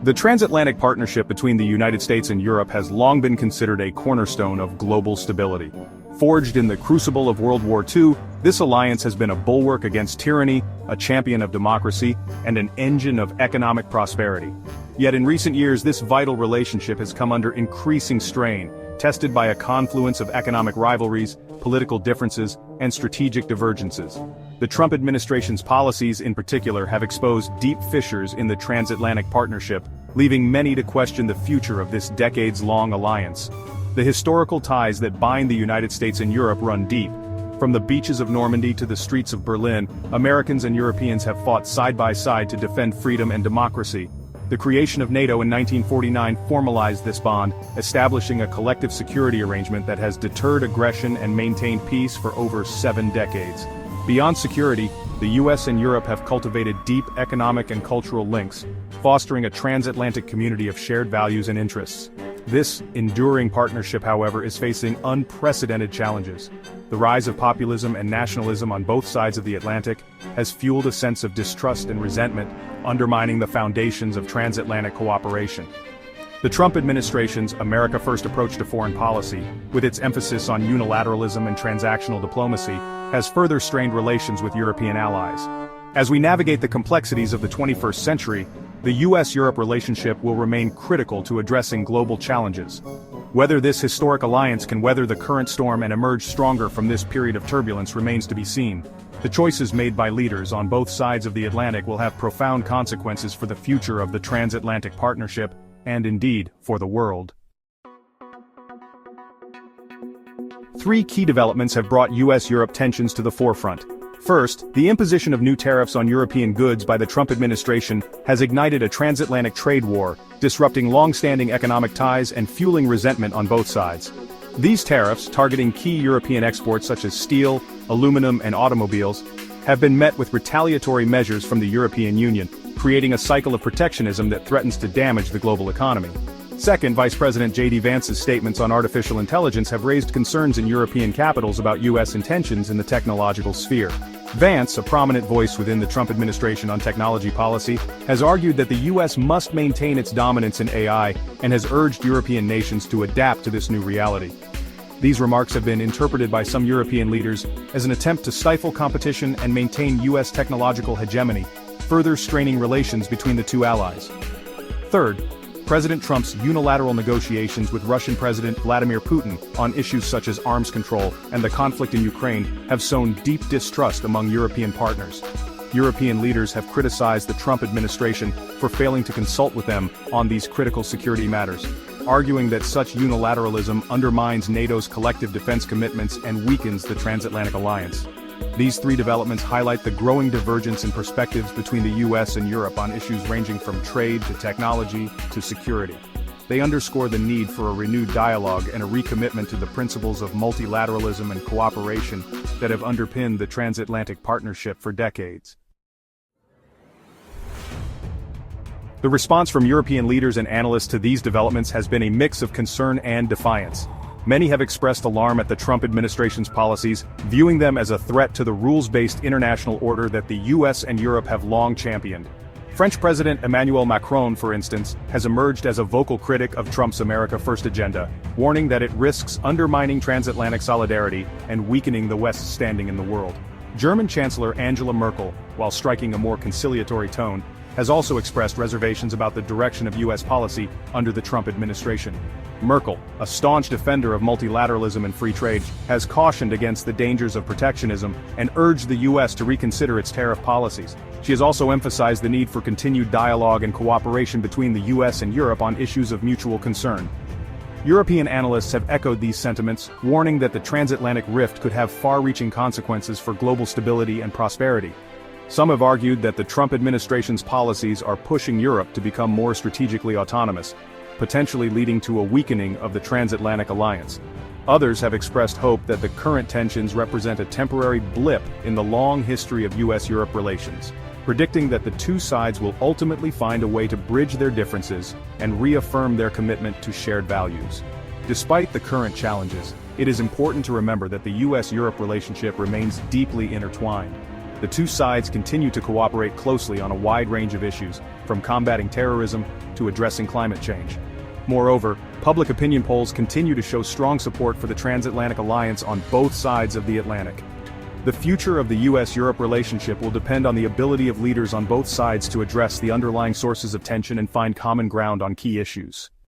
The transatlantic partnership between the United States and Europe has long been considered a cornerstone of global stability. Forged in the crucible of World War II, this alliance has been a bulwark against tyranny, a champion of democracy, and an engine of economic prosperity. Yet in recent years, this vital relationship has come under increasing strain, tested by a confluence of economic rivalries, political differences, and strategic divergences. The Trump administration's policies in particular have exposed deep fissures in the transatlantic partnership, leaving many to question the future of this decades-long alliance. The historical ties that bind the United States and Europe run deep. From the beaches of Normandy to the streets of Berlin, Americans and Europeans have fought side by side to defend freedom and democracy. The creation of NATO in 1949 formalized this bond, establishing a collective security arrangement that has deterred aggression and maintained peace for over 7 decades. Beyond security, the US and Europe have cultivated deep economic and cultural links, fostering a transatlantic community of shared values and interests. This enduring partnership, however, is facing unprecedented challenges. The rise of populism and nationalism on both sides of the Atlantic has fueled a sense of distrust and resentment, undermining the foundations of transatlantic cooperation. The Trump administration's America First approach to foreign policy, with its emphasis on unilateralism and transactional diplomacy, has further strained relations with European allies. As we navigate the complexities of the 21st century, the US-Europe relationship will remain critical to addressing global challenges. Whether this historic alliance can weather the current storm and emerge stronger from this period of turbulence remains to be seen. The choices made by leaders on both sides of the Atlantic will have profound consequences for the future of the transatlantic partnership, and indeed, for the world. 3 key developments have brought US-Europe tensions to the forefront. First, the imposition of new tariffs on European goods by the Trump administration has ignited a transatlantic trade war, disrupting long-standing economic ties and fueling resentment on both sides. These tariffs, targeting key European exports such as steel, aluminum, and automobiles, have been met with retaliatory measures from the European Union, creating a cycle of protectionism that threatens to damage the global economy. Second, Vice President J.D. Vance's statements on artificial intelligence have raised concerns in European capitals about U.S. intentions in the technological sphere. Vance, a prominent voice within the Trump administration on technology policy, has argued that the U.S. must maintain its dominance in AI and has urged European nations to adapt to this new reality. These remarks have been interpreted by some European leaders as an attempt to stifle competition and maintain U.S. technological hegemony, further straining relations between the two allies. Third, President Trump's unilateral negotiations with Russian President Vladimir Putin on issues such as arms control and the conflict in Ukraine have sown deep distrust among European partners. European leaders have criticized the Trump administration for failing to consult with them on these critical security matters, arguing that such unilateralism undermines NATO's collective defense commitments and weakens the transatlantic alliance. These 3 developments highlight the growing divergence in perspectives between the US and Europe on issues ranging from trade to technology to security. They underscore the need for a renewed dialogue and a recommitment to the principles of multilateralism and cooperation that have underpinned the transatlantic partnership for decades. The response from European leaders and analysts to these developments has been a mix of concern and defiance. Many have expressed alarm at the Trump administration's policies, viewing them as a threat to the rules-based international order that the US and Europe have long championed. French President Emmanuel Macron, for instance, has emerged as a vocal critic of Trump's America First agenda, warning that it risks undermining transatlantic solidarity and weakening the West's standing in the world. German Chancellor Angela Merkel, while striking a more conciliatory tone, has also expressed reservations about the direction of US policy under the Trump administration. Merkel, a staunch defender of multilateralism and free trade, has cautioned against the dangers of protectionism and urged the US to reconsider its tariff policies. She has also emphasized the need for continued dialogue and cooperation between the US and Europe on issues of mutual concern. European analysts have echoed these sentiments, warning that the transatlantic rift could have far-reaching consequences for global stability and prosperity. Some have argued that the Trump administration's policies are pushing Europe to become more strategically autonomous, potentially leading to a weakening of the transatlantic alliance. Others have expressed hope that the current tensions represent a temporary blip in the long history of US-Europe relations, predicting that the two sides will ultimately find a way to bridge their differences and reaffirm their commitment to shared values. Despite the current challenges, it is important to remember that the US-Europe relationship remains deeply intertwined. The two sides continue to cooperate closely on a wide range of issues, from combating terrorism to addressing climate change. Moreover, public opinion polls continue to show strong support for the transatlantic alliance on both sides of the Atlantic. The future of the US-Europe relationship will depend on the ability of leaders on both sides to address the underlying sources of tension and find common ground on key issues.